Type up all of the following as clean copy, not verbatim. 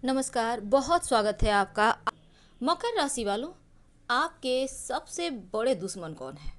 नमस्कार, बहुत स्वागत है आपका। मकर राशि वालों, आपके सबसे बड़े दुश्मन कौन है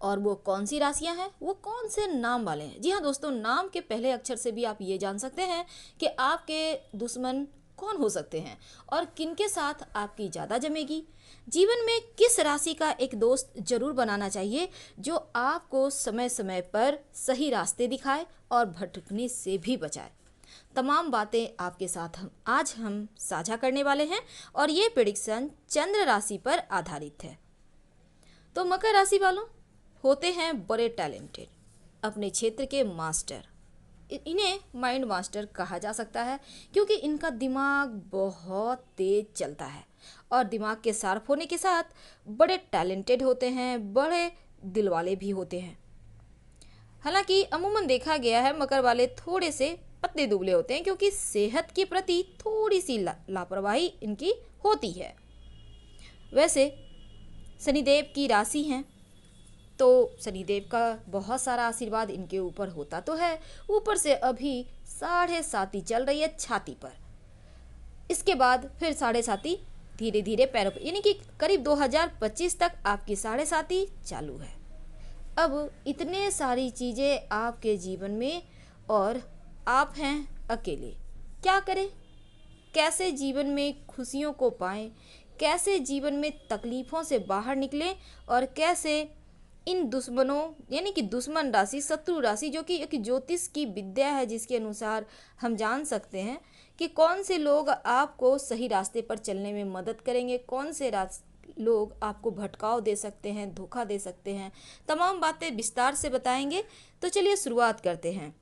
और वो कौन सी राशियां हैं, वो कौन से नाम वाले हैं। जी हाँ दोस्तों, नाम के पहले अक्षर से भी आप ये जान सकते हैं कि आपके दुश्मन कौन हो सकते हैं और किनके साथ आपकी ज़्यादा जमेगी। जीवन में किस राशि का एक दोस्त जरूर बनाना चाहिए जो आपको समय समय पर सही रास्ते दिखाए और भटकने से भी बचाए। तमाम बातें आपके साथ हम साझा करने वाले हैं और ये प्रेडिक्शन चंद्र राशि पर आधारित है। तो मकर राशि वालों होते हैं बड़े टैलेंटेड, अपने क्षेत्र के मास्टर। इन्हें माइंड मास्टर कहा जा सकता है क्योंकि इनका दिमाग बहुत तेज चलता है और दिमाग के शार्प होने के साथ बड़े टैलेंटेड होते हैं, बड़े दिल वाले भी होते हैं। हालांकि अमूमन देखा गया है मकर वाले थोड़े से पतले दुबले होते हैं क्योंकि सेहत के प्रति थोड़ी सी लापरवाही इनकी होती है। वैसे शनिदेव की राशि हैं तो शनिदेव का बहुत सारा आशीर्वाद इनके ऊपर होता तो है, ऊपर से अभी 7.5 चल रही है छाती पर। इसके बाद फिर 7.5 धीरे धीरे पैरों पर, यानी कि करीब 2025 तक आपकी 7.5 चालू है। अब इतने सारी चीज़ें आपके जीवन में और आप हैं अकेले, क्या करें? कैसे जीवन में खुशियों को पाएं, कैसे जीवन में तकलीफ़ों से बाहर निकलें और कैसे इन दुश्मनों यानी कि दुश्मन राशि, शत्रु राशि, जो कि एक ज्योतिष की विद्या है जिसके अनुसार हम जान सकते हैं कि कौन से लोग आपको सही रास्ते पर चलने में मदद करेंगे, कौन से लोग आपको भटकाव दे सकते हैं, धोखा दे सकते हैं। तमाम बातें विस्तार से बताएंगे। तो चलिए शुरुआत करते हैं।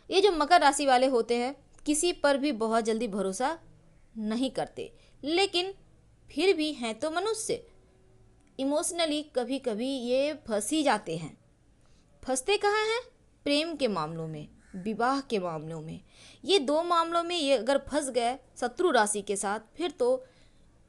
ये जो मकर राशि वाले होते हैं किसी पर भी बहुत जल्दी भरोसा नहीं करते, लेकिन फिर भी हैं तो मनुष्य। इमोशनली कभी कभी ये फंस ही जाते हैं। फंसते कहाँ हैं? प्रेम के मामलों में, विवाह के मामलों में। ये दो मामलों में ये अगर फंस गए शत्रु राशि के साथ, फिर तो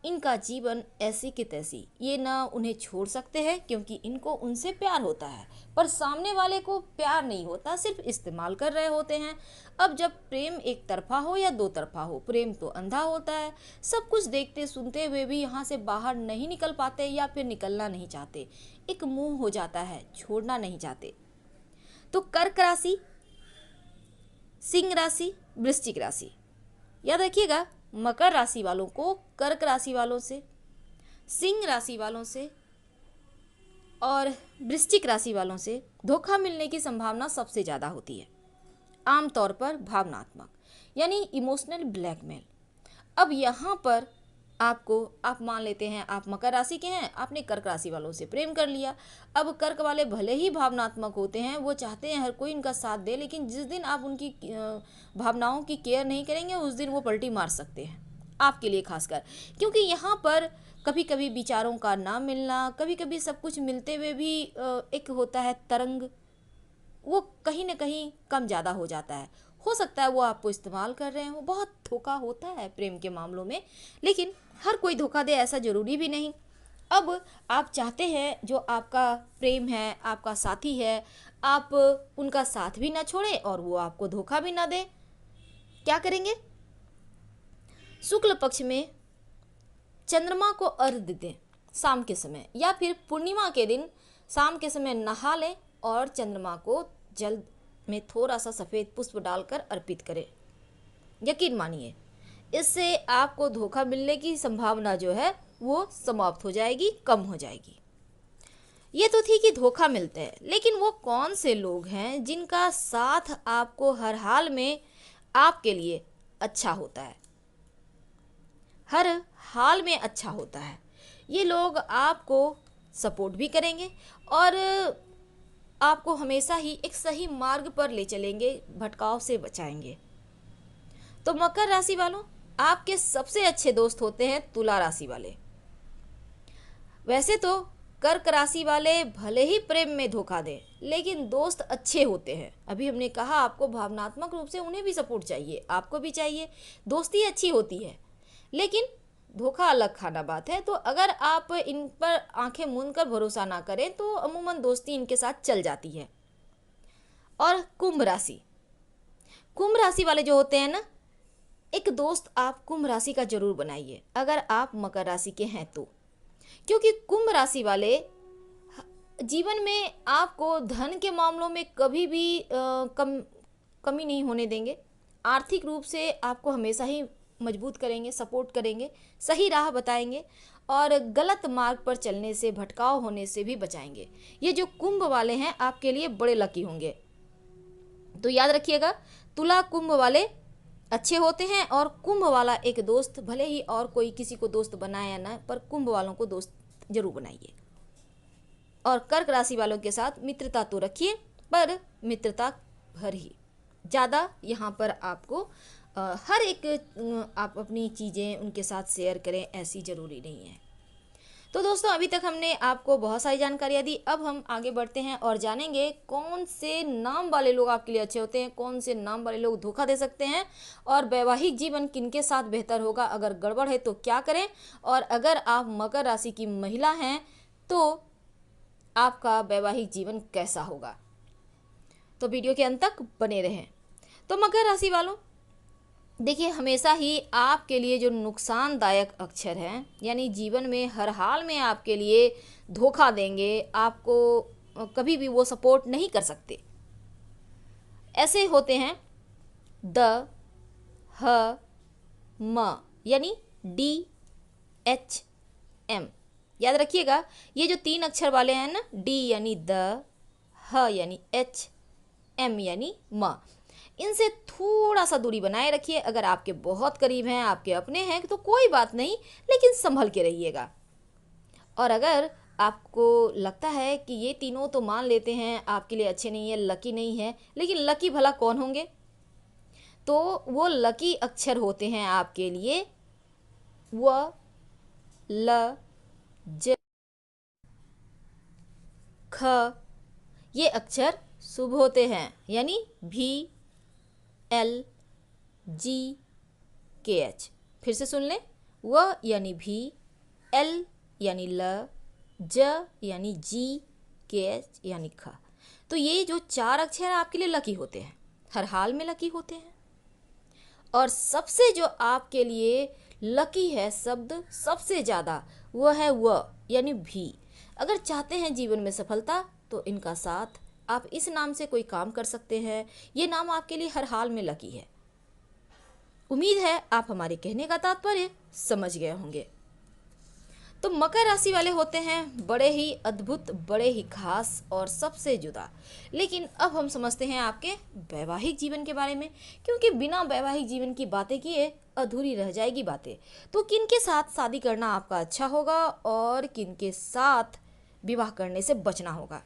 इनका जीवन ऐसी की तैसी। ये ना उन्हें छोड़ सकते हैं क्योंकि इनको उनसे प्यार होता है, पर सामने वाले को प्यार नहीं होता, सिर्फ इस्तेमाल कर रहे होते हैं। अब जब प्रेम एक तरफा हो या दो तरफा हो, प्रेम तो अंधा होता है। सब कुछ देखते सुनते हुए भी यहाँ से बाहर नहीं निकल पाते या फिर निकलना नहीं चाहते। एक मुंह हो जाता है, छोड़ना नहीं चाहते। तो कर्क राशि, सिंह राशि, वृश्चिक राशि, याद रखिएगा मकर राशि वालों को कर्क राशि वालों से, सिंह राशि वालों से और वृश्चिक राशि वालों से धोखा मिलने की संभावना सबसे ज़्यादा होती है। आमतौर पर भावनात्मक यानी इमोशनल ब्लैकमेल। अब यहाँ पर आप मान लेते हैं आप मकर राशि के हैं, आपने कर्क राशि वालों से प्रेम कर लिया। अब कर्क वाले भले ही भावनात्मक होते हैं, वो चाहते हैं हर कोई इनका साथ दे, लेकिन जिस दिन आप उनकी भावनाओं की केयर नहीं करेंगे उस दिन वो पलटी मार सकते हैं आपके लिए खासकर। क्योंकि यहाँ पर कभी कभी विचारों का ना मिलना, कभी कभी सब कुछ मिलते हुए भी एक होता है तरंग, वो कहीं ना कहीं कम ज़्यादा हो जाता है। हो सकता है वो आपको इस्तेमाल कर रहे हो। बहुत धोखा होता है प्रेम के मामलों में, लेकिन हर कोई धोखा दे ऐसा ज़रूरी भी नहीं। अब आप चाहते हैं जो आपका प्रेम है, आपका साथी है, आप उनका साथ भी ना छोड़ें और वो आपको धोखा भी ना दे। क्या करेंगे? शुक्ल पक्ष में चंद्रमा को अर्घ्य दें शाम के समय, या फिर पूर्णिमा के दिन शाम के समय नहा लें और चंद्रमा को जल में थोड़ा सा सफ़ेद पुष्प डालकर अर्पित करें। यकीन मानिए इससे आपको धोखा मिलने की संभावना जो है वो समाप्त हो जाएगी, कम हो जाएगी। ये तो थी कि धोखा मिलते हैं, लेकिन वो कौन से लोग हैं जिनका साथ आपको हर हाल में आपके लिए अच्छा होता है, हर हाल में अच्छा होता है। ये लोग आपको सपोर्ट भी करेंगे और आपको हमेशा ही एक सही मार्ग पर ले चलेंगे, भटकाव से बचाएंगे। तो मकर राशि वालों, आपके सबसे अच्छे दोस्त होते हैं तुला राशि वाले। वैसे तो कर्क राशि वाले भले ही प्रेम में धोखा दें, लेकिन दोस्त अच्छे होते हैं। अभी हमने कहा आपको भावनात्मक रूप से उन्हें भी सपोर्ट चाहिए, आपको भी चाहिए, दोस्ती अच्छी होती है, लेकिन धोखा अलग खाना बात है। तो अगर आप इन पर आंखें मूंद कर भरोसा ना करें तो अमूमन दोस्ती इनके साथ चल जाती है। और कुंभ राशि, कुंभ राशि वाले जो होते हैं ना, एक दोस्त आप कुंभ राशि का जरूर बनाइए अगर आप मकर राशि के हैं तो, क्योंकि कुंभ राशि वाले जीवन में आपको धन के मामलों में कभी भी कमी नहीं होने देंगे। आर्थिक रूप से आपको हमेशा ही मजबूत करेंगे, सपोर्ट करेंगे, सही राह बताएंगे और गलत मार्ग पर चलने से, भटकाव होने से भी बचाएंगे। ये जो कुंभ वाले हैं आपके लिए बड़े लकी होंगे। तो याद रखिएगा, तुला कुंभ वाले अच्छे होते हैं और कुंभ वाला एक दोस्त, भले ही और कोई किसी को दोस्त बनाए या ना, पर कुंभ वालों को दोस्त जरूर बनाइए। और कर्क राशि वालों के साथ मित्रता तो रखिए, पर मित्रता भर ही, ज़्यादा यहाँ पर आपको हर एक आप अपनी चीज़ें उनके साथ शेयर करें ऐसी ज़रूरी नहीं है। तो दोस्तों, अभी तक हमने आपको बहुत सारी जानकारियाँ दी। अब हम आगे बढ़ते हैं और जानेंगे कौन से नाम वाले लोग आपके लिए अच्छे होते हैं, कौन से नाम वाले लोग धोखा दे सकते हैं, और वैवाहिक जीवन किनके साथ बेहतर होगा, अगर गड़बड़ है तो क्या करें, और अगर आप मकर राशि की महिला हैं तो आपका वैवाहिक जीवन कैसा होगा। तो वीडियो के अंत तक बने रहें। तो मकर राशि वालों, देखिए, हमेशा ही आपके लिए जो नुकसानदायक अक्षर हैं, यानी जीवन में हर हाल में आपके लिए धोखा देंगे, आपको कभी भी वो सपोर्ट नहीं कर सकते, ऐसे होते हैं द, ह, म, यानी DHM। याद रखिएगा, ये जो 3 अक्षर वाले हैं ना, डी यानी द, ह यानी H, M यानी म, इनसे थोड़ा सा दूरी बनाए रखिए। अगर आपके बहुत करीब हैं, आपके अपने हैं, तो कोई बात नहीं, लेकिन संभल के रहिएगा। और अगर आपको लगता है कि ये तीनों तो मान लेते हैं आपके लिए अच्छे नहीं है, लकी नहीं है, लेकिन लकी भला कौन होंगे, तो वो लकी अक्षर होते हैं आपके लिए व, ल, ज, ख। ये अक्षर शुभ होते हैं, यानी VLGKH। फिर से सुन लें, व यानी भी, L यानी ल, ज यानी जी, KH यानी ख। तो ये जो 4 अक्षर आपके लिए लकी होते हैं, हर हाल में लकी होते हैं। और सबसे जो आपके लिए लकी है शब्द सबसे ज़्यादा, वह है व यानी भी। अगर चाहते हैं जीवन में सफलता, तो इनका साथ आप इस नाम से कोई काम कर सकते हैं। ये नाम आपके लिए हर हाल में लकी है। उम्मीद है आप हमारे कहने का तात्पर्य समझ गए होंगे। तो मकर राशि वाले होते हैं बड़े ही अद्भुत, बड़े ही खास और सबसे जुदा। लेकिन अब हम समझते हैं आपके वैवाहिक जीवन के बारे में, क्योंकि बिना वैवाहिक जीवन की बातें किए अधूरी रह जाएगी बातें। तो किनके साथ शादी करना आपका अच्छा होगा और किनके साथ विवाह करने से बचना होगा।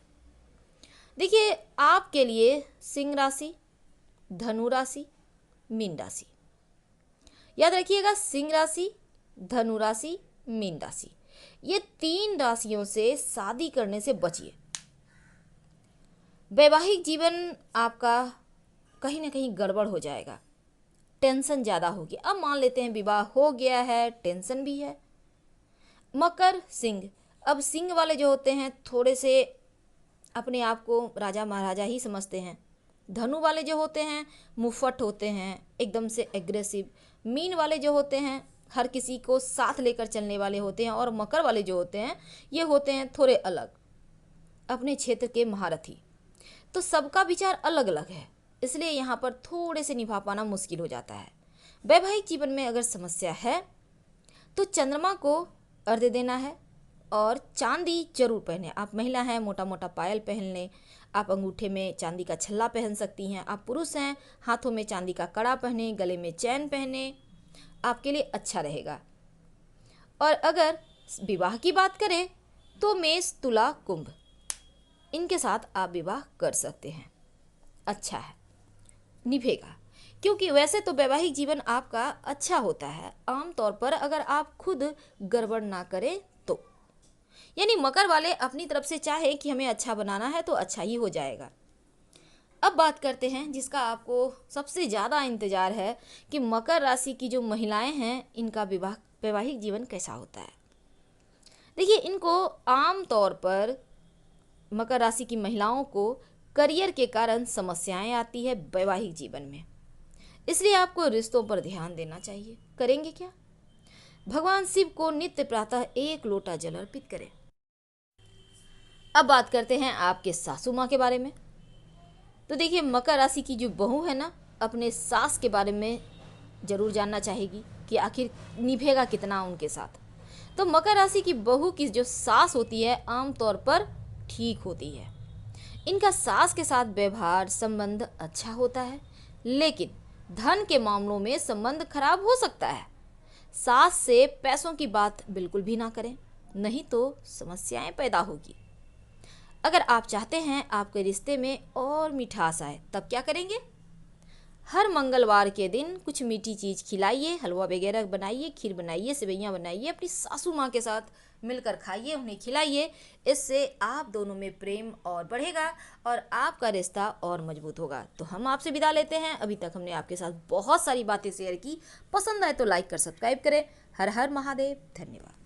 देखिए, आपके लिए सिंह राशि, धनु राशि, मीन राशि। याद रखिएगा, सिंह राशि, धनु राशि, मीन राशि, ये 3 राशियों से शादी करने से बचिए। वैवाहिक जीवन आपका कहीं ना कहीं गड़बड़ हो जाएगा, टेंशन ज़्यादा होगी। अब मान लेते हैं विवाह हो गया है, टेंशन भी है। मकर, सिंह, अब सिंह वाले जो होते हैं थोड़े से अपने आप को राजा महाराजा ही समझते हैं। धनु वाले जो होते हैं मुफ्फट होते हैं, एकदम से एग्रेसिव। मीन वाले जो होते हैं हर किसी को साथ लेकर चलने वाले होते हैं। और मकर वाले जो होते हैं ये होते हैं थोड़े अलग, अपने क्षेत्र के महारथी। तो सबका विचार अलग अलग है, इसलिए यहाँ पर थोड़े से निभा पाना मुश्किल हो जाता है। वैवाहिक जीवन में अगर समस्या है तो चंद्रमा को अर्घ्य देना है और चांदी जरूर पहने। आप महिला हैं, मोटा मोटा पायल पहन लें, आप अंगूठे में चांदी का छल्ला पहन सकती हैं। आप पुरुष हैं, हाथों में चांदी का कड़ा पहने, गले में चैन पहने, आपके लिए अच्छा रहेगा। और अगर विवाह की बात करें तो मेष, तुला, कुंभ, इनके साथ आप विवाह कर सकते हैं, अच्छा है, निभेगा। क्योंकि वैसे तो वैवाहिक जीवन आपका अच्छा होता है आमतौर पर, अगर आप खुद गड़बड़ ना करें तो। यानी मकर वाले अपनी तरफ से चाहे कि हमें अच्छा बनाना है तो अच्छा ही हो जाएगा। अब बात करते हैं जिसका आपको सबसे ज़्यादा इंतज़ार है कि मकर राशि की जो महिलाएं हैं इनका वैवाहिक जीवन कैसा होता है। देखिए, इनको आम तौर पर मकर राशि की महिलाओं को करियर के कारण समस्याएं आती है वैवाहिक जीवन में। इसलिए आपको रिश्तों पर ध्यान देना चाहिए। करेंगे क्या? भगवान शिव को नित्य प्रातः 1 लोटा जल अर्पित करें। अब बात करते हैं आपके सासू माँ के बारे में। तो देखिए, मकर राशि की जो बहू है ना, अपने सास के बारे में जरूर जानना चाहेगी कि आखिर निभेगा कितना उनके साथ। तो मकर राशि की बहू की जो सास होती है आमतौर पर ठीक होती है। इनका सास के साथ व्यवहार संबंध अच्छा होता है, लेकिन धन के मामलों में संबंध खराब हो सकता है। सास से पैसों की बात बिल्कुल भी ना करें, नहीं तो समस्याएं पैदा होगी। अगर आप चाहते हैं आपके रिश्ते में और मिठास आए, तब क्या करेंगे? हर मंगलवार के दिन कुछ मीठी चीज़ खिलाइए, हलवा वगैरह बनाइए, खीर बनाइए, सेवइयाँ बनाइए, अपनी सासू माँ के साथ मिलकर खाइए, उन्हें खिलाइए। इससे आप दोनों में प्रेम और बढ़ेगा और आपका रिश्ता और मजबूत होगा। तो हम आपसे विदा लेते हैं। अभी तक हमने आपके साथ बहुत सारी बातें शेयर की। पसंद आए तो लाइक कर सब्सक्राइब करें। हर हर महादेव। धन्यवाद।